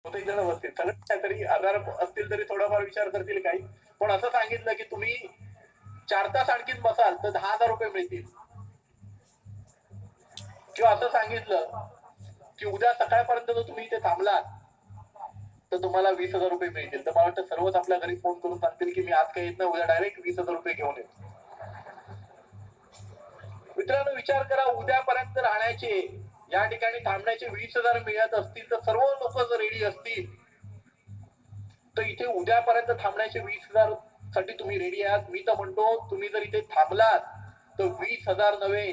बहुतेक जण बसतील सगळे काहीतरी आजार असतील तरी थोडाफार विचार करतील काही. पण असं सांगितलं की तुम्ही 4 तास आणखीन बसाल तर 10,000 रुपये मिळतील. किंवा असं सांगितलं की उद्या सकाळपर्यंत जर तुम्ही इथे थांबलात तर तुम्हाला 20,000 रुपये मिळतील. तर मला वाटतं सर्वच आपल्या घरी फोन करून सांगतील की मी आज काही येत नाही, उद्या डायरेक्ट 20,000 रुपये घेऊन येतो. मित्रांनो विचार करा, उद्यापर्यंत राहण्याचे या ठिकाणी थांबण्याचे 20,000 मिळत असतील तर सर्व लोक जर रेडी असतील तर इथे उद्यापर्यंत थांबण्याचे 20,000 साठी तुम्ही रेडी आहात. मी तर म्हणतो तुम्ही जर इथे थांबलात तर 20,000 नव्हे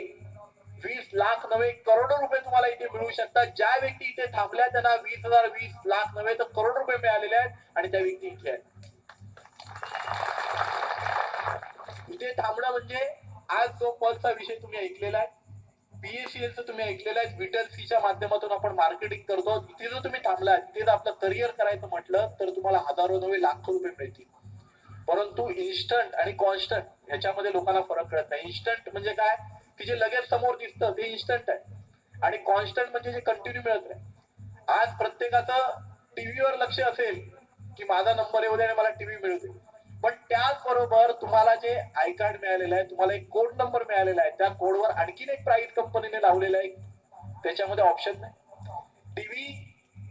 20 लाख नव्हे करोडो रुपये तुम्हाला इथे मिळू शकतात. ज्या व्यक्ती इथे थांबल्या त्यांना 20,000 20 लाख नव्हे तर करोड रुपये मिळालेले आहेत आणि त्या व्यक्ती इथे आहेत. इथे थांबणं म्हणजे आज जो पल्सचा विषय तुम्ही ऐकलेला आहे, बीएसीएलचं तुम्ही ऐकलेलं आहे, विटलसीच्या माध्यमातून आपण मार्केटिंग करतो. इथे जर तुम्ही थांबलात, इथे जर आपलं करिअर करायचं म्हटलं तर तुम्हाला हजारो नव्हे लाखो रुपये मिळतील. परंतु इन्स्टंट आणि कॉन्स्टंट ह्याच्यामध्ये लोकांना फरक कळत नाही. इन्स्टंट म्हणजे काय की जे लगेच समोर दिसतं ते इन्स्टंट आहे, आणि कॉन्स्टंट म्हणजे जे कंटिन्यू मिळत नाही. आज प्रत्येकाचं टीव्हीवर लक्ष असेल की माझा नंबर येऊ दे आणि मला टीव्ही मिळू दे, पण त्याचबरोबर तुम्हाला जे आय कार्ड मिळालेलं आहे, तुम्हाला एक कोड नंबर मिळालेला आहे, त्या कोडवर आणखीन एक प्राइस कंपनीने लावलेला आहे, त्याच्यामध्ये ऑप्शन नाही. टीव्ही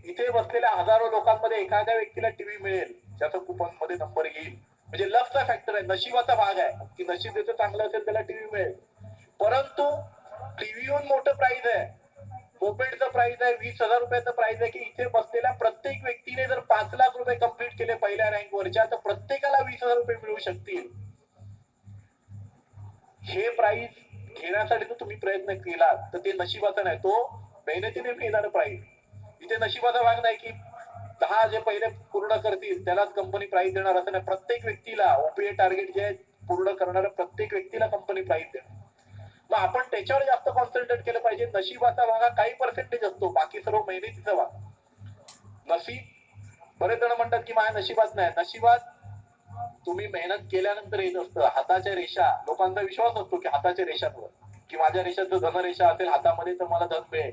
इथे बसलेल्या हजारो लोकांमध्ये एखाद्या व्यक्तीला टीव्ही मिळेल ज्याचा कुपन मध्ये नंबर येईल, म्हणजे लकचा फॅक्टर आहे, नशिबाचा भाग आहे की नशीब ज्याचं चांगलं असेल त्याला टीव्ही मिळेल. परंतु टीव्हीहून मोठं प्राइस आहे, मोपेडचं प्राइस आहे 20,000 रुपयाचं प्राइस आहे की इथे बसलेल्या प्रत्येक व्यक्तीने जर 5 लाख रुपये कंप्लीट केले पहिल्या रँक वरच्या तर प्रत्येकाला 20,000 रुपये मिळू शकतील. हे प्राइस घेण्यासाठी जर तुम्ही प्रयत्न केला तर ते नशिबाचा नाही, तो मेहनतीने मिळणारं प्राइस. इथे नशिबाचा भाग नाही की 10 जे पहिले पूर्ण करतील त्यालाच कंपनी प्राइस देणार असं नाही. प्रत्येक व्यक्तीला ओपीए टार्गेट जे पूर्ण करणाऱ्या प्रत्येक व्यक्तीला कंपनी प्राइस देणार. मग आपण त्याच्यावर जास्त कॉन्सन्ट्रेट केलं पाहिजे. नशिबाचा भाग हा काही पर्सेंटेज असतो, बाकी सर्व मेहनतीचा भाग. नशीब बरेच जण म्हणतात की माझ्या नशिबात नाही. नशिबात तुम्ही मेहनत केल्यानंतर येत असतं. हाताच्या रेषा, लोकांचा विश्वास असतो की हाताच्या रेषांवर की माझ्या रेषात जर धनरेषा असेल हातामध्ये तर मला धन मिळेल.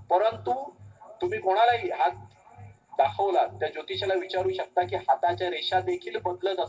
परंतु तुम्ही कोणालाही हात दाखवला त्या ज्योतिषाला विचारू शकता की हाताच्या रेषा देखील बदलत असतात.